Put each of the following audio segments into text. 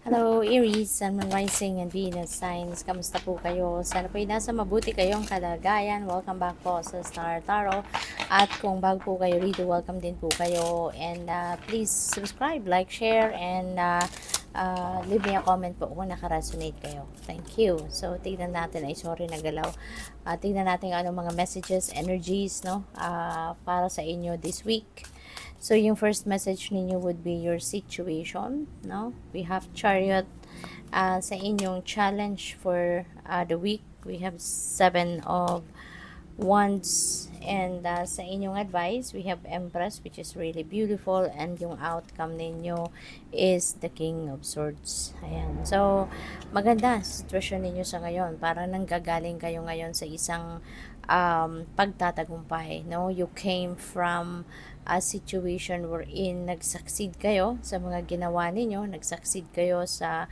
Hello, Aries, Sun, Moon, Rising, and Venus signs. Kamusta po kayo? Sana po nasa mabuti kayong kalagayan. Welcome back po sa Star Tarot. At kung bago po kayo rito, welcome din po kayo. And please subscribe, like, share, and leave me a comment po kung nakaresonate kayo. Thank you. So, tignan natin. Ay, sorry, nagalaw. Tignan natin anong mga messages, energies, no? Para sa inyo this week. So, yung first message ninyo would be your situation, no? We have Chariot sa inyong challenge for the week. We have 7 of Wands. And sa inyong advice, we have Empress, which is really beautiful. And yung outcome ninyo is the King of Swords. Ayan. So, maganda sitwasyon ninyo sa ngayon. Parang nanggagaling kayo ngayon sa isang pagtatagumpay, no? You came from a situation wherein nag-succeed kayo sa mga ginawa ninyo, nag-succeed kayo sa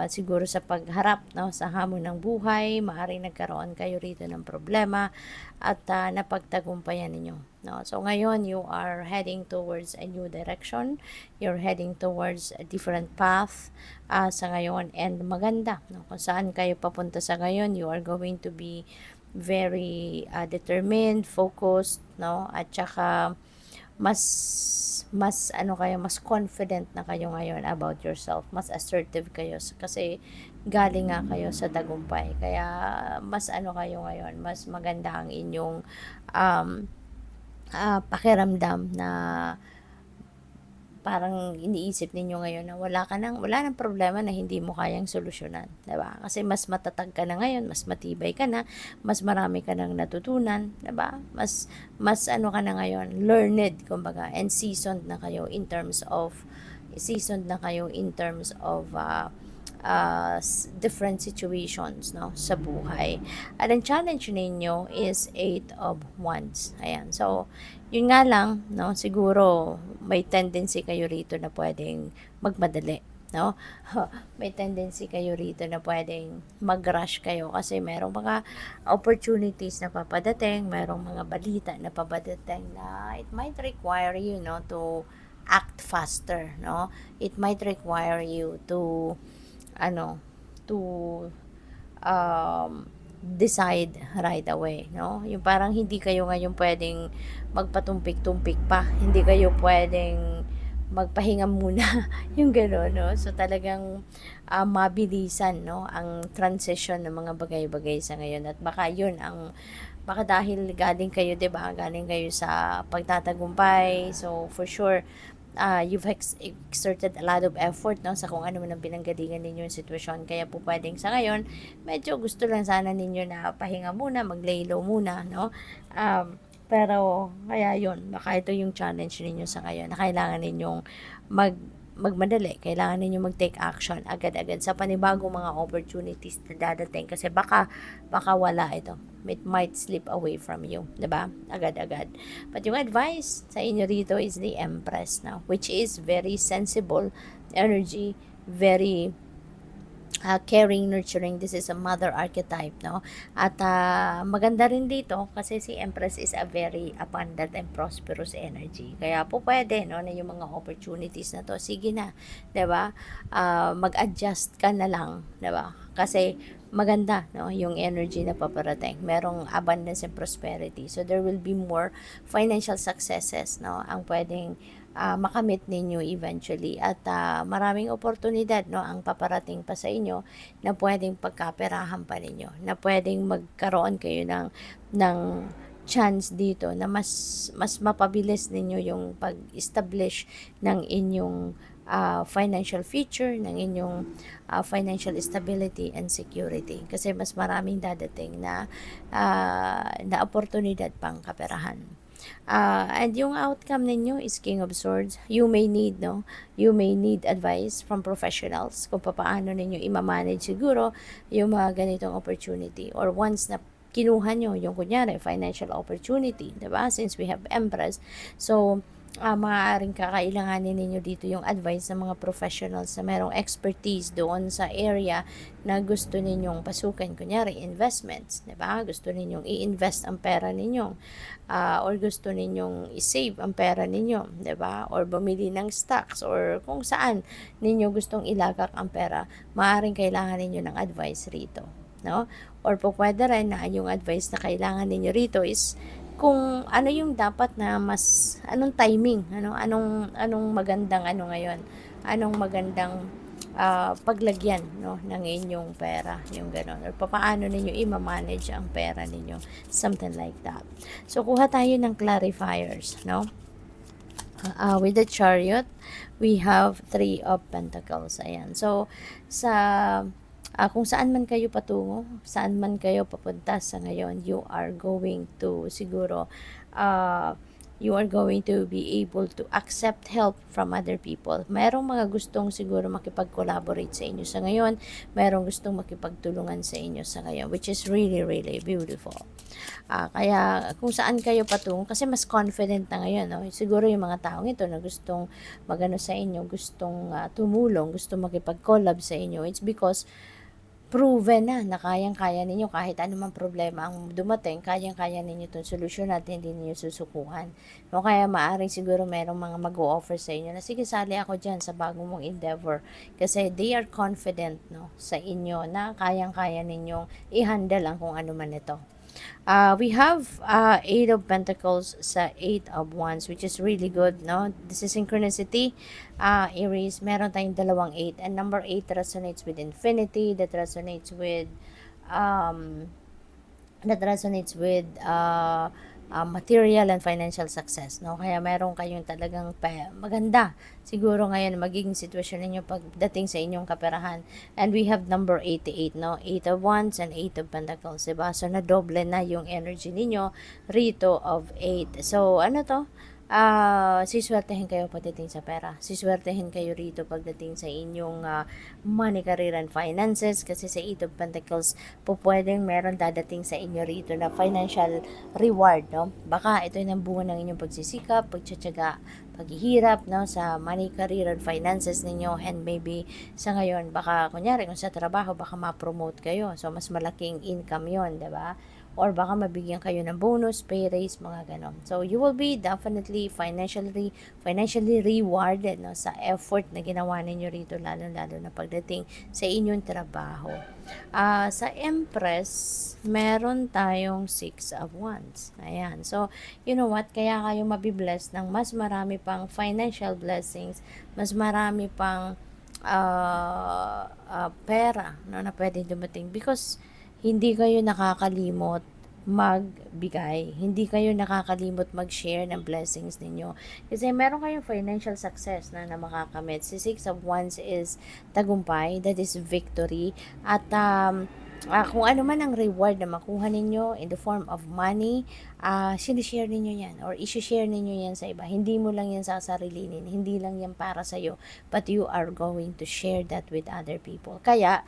siguro sa pagharap, no, sa hamon ng buhay, maaaring nagkaroon kayo rito ng problema at napagtagumpayan ninyo, no? So ngayon you are heading towards a new direction, you're heading towards a different path sa ngayon, and maganda, no? Kung saan kayo papunta sa ngayon, you are going to be very determined, focused, no? At saka mas ano kayo, mas confident na kayo ngayon about yourself, mas assertive kayo kasi galing nga kayo sa tagumpay, kaya mas ano kayo ngayon, mas maganda ang inyong pakiramdam na parang iniisip ninyo ngayon na wala ng problema na hindi mo kayang solusyonan, 'di ba? Kasi mas matatag ka na ngayon, mas matibay ka na, mas marami ka nang natutunan, 'di ba? Mas ano ka na ngayon, learned kumbaga, and seasoned na kayo in terms of different situations, no, sa buhay. At ang challenge ninyo is 8 of Wands. Ayan. So, yun nga lang, no, siguro may tendency kayo rito na pwedeng magmadali, no? May tendency kayo rito na pwedeng mag-rush kayo kasi merong mga opportunities na papadating, merong mga balita na papadating na it might require you, no, to act faster, no? It might require you to to decide right away, no? Yung parang hindi kayo ngayon pwedeng magpatumpik-tumpik pa, hindi kayo pwedeng magpahinga muna, yung gano'n, no? So talagang mabilisan, no, ang transition ng mga bagay-bagay sa ngayon, at baka dahil galing kayo, 'di ba? Galing kayo sa pagtatagumpay. So for sure, you've exerted a lot of effort, no, sa kung ano man ang pinanggalingan ninyo yung sitwasyon. Kaya po pwedeng sa ngayon, medyo gusto lang sana ninyo na pahinga muna, mag-lay low muna, no? Pero, kaya yun, baka ito yung challenge ninyo sa ngayon, na kailangan ninyong magmadali, kailangan ninyo mag-take action agad-agad sa panibagong mga opportunities na dadating, kasi baka wala ito, it might slip away from you, 'di ba? Agad-agad. But yung advice sa inyo rito is the Empress now, which is very sensible energy, very caring, nurturing. This is a mother archetype, no? At maganda rin dito kasi si Empress is a very abundant and prosperous energy. Kaya po pwede, no, na yung mga opportunities na to, sige na, 'di ba? Mag-adjust ka na lang, 'di ba? Kasi maganda, no, yung energy na paparating. Merong abundance and prosperity. So there will be more financial successes, no, ang pwedeng makamit ninyo eventually, at maraming oportunidad, no, ang paparating pa sa inyo na pwedeng pagkaperahan pa ninyo, na pwedeng magkaroon kayo ng chance dito na mas mapabilis ninyo yung pag-establish ng inyong financial future, ng inyong financial stability and security, kasi mas maraming dadating na oportunidad pang kaperahan. And yung outcome ninyo is King of Swords. You may need advice from professionals kung paano ninyo i-manage siguro yung mga ganitong opportunity, or once na kinuha nyo yung kunyari financial opportunity, diba? Since we have Empress, so maaaring kakailanganin ninyo dito yung advice ng mga professionals na merong expertise doon sa area na gusto ninyong pasukin. Kunyari, investments, 'di ba? Gusto ninyong i-invest ang pera ninyo, or gusto ninyong i-save ang pera ninyo, 'di ba? Or bumili ng stocks or kung saan ninyo gustong ilagak ang pera, maaaring kailangan ninyo ng advice rito, no? Or po pwede rin na yung advice na kailangan ninyo rito is kung ano yung dapat na mas anong timing, anong magandang ngayon, anong magandang paglagyan, no, ng inyong pera, yung gano'n, or papaano ninyo i-manage ang pera ninyo, something like that. So kuha tayo ng clarifiers, no. With the Chariot, we have 3 of Pentacles. Ayan. So, kung saan man kayo patungo, saan man kayo papunta sa ngayon, you are going to be able to accept help from other people. Merong mga gustong siguro makipag-collaborate sa inyo sa ngayon, merong gustong makipagtulungan sa inyo sa ngayon, which is really, really beautiful. Kaya kung saan kayo patungo, kasi mas confident na ngayon, no? Siguro yung mga taong ito na gustong magano sa inyo, gustong tumulong, gustong makipag-collab sa inyo, it's because proven na kayang-kaya ninyo kahit anumang problema ang dumating, kayang-kaya ninyo itong solusyon at hindi ninyo susukuhan. No, kaya maaring siguro merong mga mag-o-offer sa inyo na sige, sali ako dyan sa bagong mong endeavor. Kasi they are confident, no, sa inyo na kayang-kaya ninyong i-handle ang kung ano man ito. We have 8 of Pentacles sa 8 of Wands, which is really good, no? This is synchronicity. Aries, meron tayong dalawang 8. And number 8 resonates with infinity. Um, that resonates with material and financial success, no? Kaya meron kayong talagang maganda siguro ngayon magiging sitwasyon ninyo pagdating sa inyong kaperahan. And we have number 88, no? 8 of Wands and 8 of Pentacles, diba? So na-double na yung energy ninyo rito of 8. So ano to? Siswertehin kayo pagdating sa pera. Siswertehin kayo rito pagdating sa inyong money, career, and finances. Kasi sa 8 of Pentacles, po pwedeng meron dadating sa inyo rito na financial reward, no? Baka ito yung bunga ng inyong pagsisikap, pagtsatsaga, paghihirap, no, sa money, career, and finances ninyo. And maybe sa ngayon, baka kunyari kung sa trabaho, baka ma-promote kayo. So, mas malaking income yon, diba? Or baka mabigyan kayo ng bonus, pay raise, mga ganon. So, you will be definitely financially rewarded, no, sa effort na ginawa ninyo rito, lalo-lalo na pagdating sa inyong trabaho. Sa Empress, meron tayong 6 of Wands. Ayan. So, you know what? Kaya kayo mabibless ng mas marami pang financial blessings, mas marami pang pera, no, na pwedeng dumating because hindi kayo nakakalimot magbigay. Hindi kayo nakakalimot mag-share ng blessings ninyo. Kasi meron kayong financial success na makakamit. Si 6 of Wands is tagumpay, that is victory. At kung ano man ang reward na makuha ninyo in the form of money, sinishare ninyo yan or isi-share ninyo yan sa iba. Hindi mo lang yan sasarilinin, hindi lang yan para sa'yo, but you are going to share that with other people. Kaya,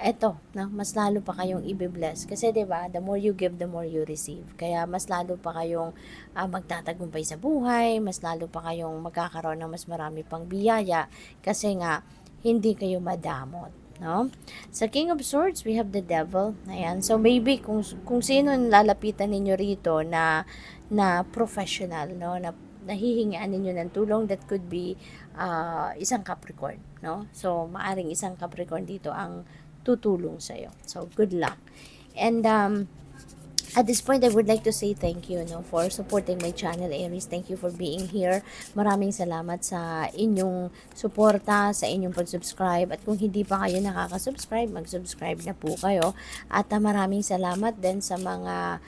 eto, no, mas lalo pa kayong i-bless. Kasi 'di ba, the more you give, the more you receive. Kaya mas lalo pa kayong magtatagumpay sa buhay, mas lalo pa kayong magkakaroon ng mas marami pang biyaya kasi nga hindi kayo madamot, no? Sa King of Swords, we have the Devil. Ayan. So maybe kung sino lalapitan ninyo rito na professional, no, na nahihingaan ninyo ng tulong, that could be isang Capricorn, no? So maaring isang Capricorn dito ang tutulong sa'yo. So, good luck. And, at this point, I would like to say thank you, no, for supporting my channel, Aries. Thank you for being here. Maraming salamat sa inyong suporta, sa inyong pag-subscribe. At kung hindi pa kayo nakaka-subscribe, mag-subscribe na po kayo. At maraming salamat din sa mga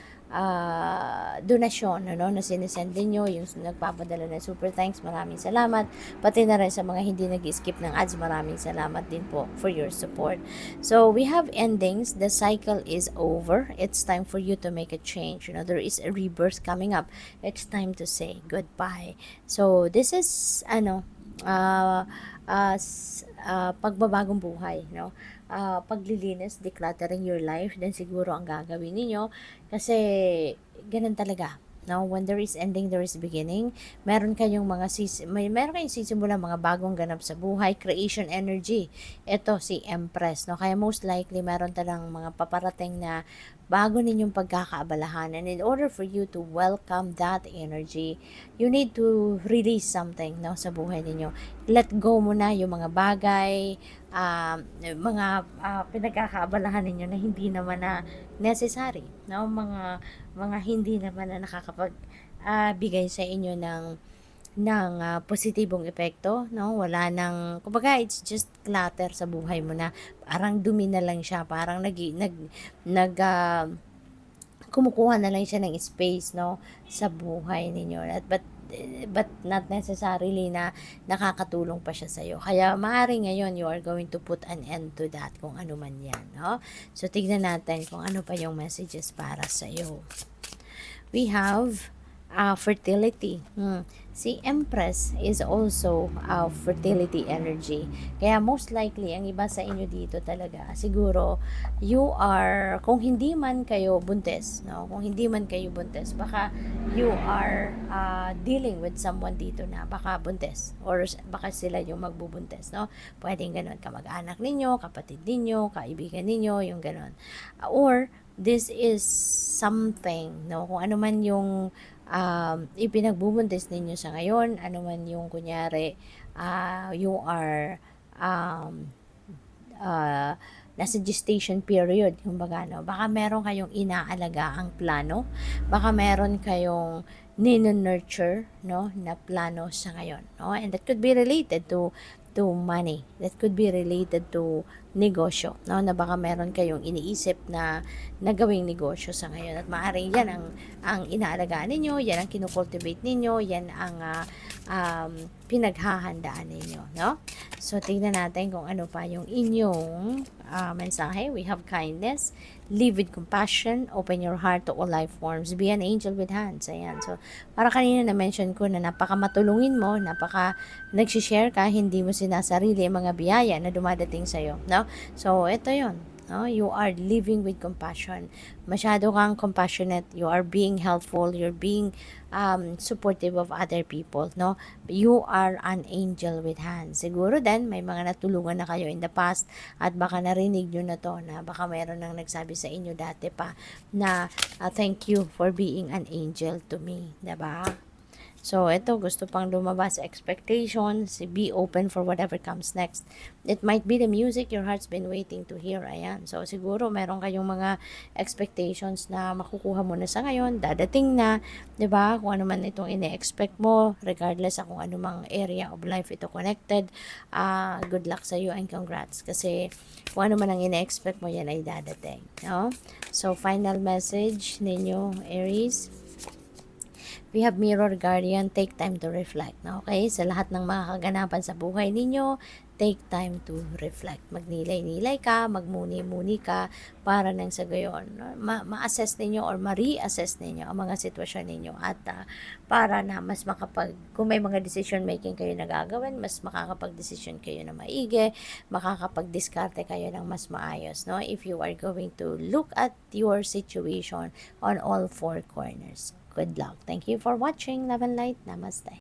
donasyon, no, na sinisend nyo, yung nagpapadala ng super thanks, maraming salamat. Pati na rin sa mga hindi nag-skip ng ads, maraming salamat din po for your support. So, we have endings. The cycle is over. It's time for you to make a change. You know, there is a rebirth coming up. It's time to say goodbye. So, this is, pagbabagong buhay, no? Paglilinis, decluttering your life, then siguro ang gagawin ninyo kasi ganun talaga. no? When there is ending, there is beginning. Meron kayong meron kayong sisimulan mga bagong ganap sa buhay, creation energy. Ito si Empress, no? Kaya most likely meron talang mga paparating na bago ninyong pagkakaabalahan, and in order for you to welcome that energy, you need to release something, no, sa buhay ninyo. Let go muna yung mga bagay, mga pinagkakaabalahan ninyo na hindi naman na necessary, no, mga hindi naman na nakakapag bigay sa inyo ng positibong epekto, no? Wala nang, kumbaga, it's just clutter sa buhay mo na parang dumi na lang siya, parang kumukuha na lang siya ng space, no, sa buhay ninyo. But not necessarily na nakakatulong pa siya sa'yo. Kaya maaari ngayon you are going to put an end to that, kung ano man yan, no? So tignan natin kung ano pa yung messages para sa'yo. We have fertility. Si Empress is also fertility energy. Kaya most likely, ang iba sa inyo dito talaga, siguro, you are, kung hindi man kayo buntis, no? Kung hindi man kayo buntis, baka you are dealing with someone dito na baka buntis, or baka sila yung magbubuntis, no? Pwedeng ganun, kamag-anak ninyo, kapatid ninyo, kaibigan ninyo, yung ganun. Or, this is something, no? Kung ano man yung ipinagbubuntis ninyo sa ngayon, ano man yung kunyari, you are nasa gestation period, kumbaga, no? Baka meron kayong inaalaga ang plano, baka meron kayong nurture, no, na plano sa ngayon, no? And that could be related to money, that could be related to negosyo, no, na baka meron kayong iniisip na gawing negosyo sa ngayon, at maaaring yan ang inaalagaan ninyo, yan ang kinukultivate ninyo, yan ang pinaghahandaan ninyo, no? So tingnan natin kung ano pa yung inyong mensahe. We have kindness, live with compassion, open your heart to all life forms, be an angel with hands. Ayan. So para kanina na-mention ko na napaka matulungin mo, napaka nagsishare ka, hindi mo sinasarili ang mga biyaya na dumadating sa'yo, no? So ito yon, no? You are living with compassion. Masyado kang compassionate. You are being helpful. You're being supportive of other people, no? You are an angel with hands. Siguro din may mga natulungan na kayo in the past, at baka narinig nyo na to, na baka mayroon nang nagsabi sa inyo dati pa na thank you for being an angel to me, diba? So, ito, gusto pang lumabas, expectations, be open for whatever comes next. It might be the music your heart's been waiting to hear. Ayan. So, siguro, meron kayong mga expectations na makukuha mo na sa ngayon, dadating na, diba? Kung ano man itong ine-expect mo, regardless sa kung ano mang area of life ito connected, good luck sa iyo and congrats. Kasi, kung ano man ang ine-expect mo, yan ay dadating. No? So, final message ninyo, Aries. We have Mirror Guardian, take time to reflect. Okay? Sa lahat ng mga kaganapan sa buhay ninyo, take time to reflect. Magnilay-nilay ka, magmuni-muni ka, para nang sa gayon, ma-assess ninyo or ma-reassess ninyo ang mga sitwasyon ninyo, at para na mas kung may mga decision making kayo na gagawin, mas makakapag-decision kayo na maigi, makakapag-diskarte kayo ng mas maayos, no? If you are going to look at your situation on all four corners. Good luck. Thank you for watching. Love and light. Namaste.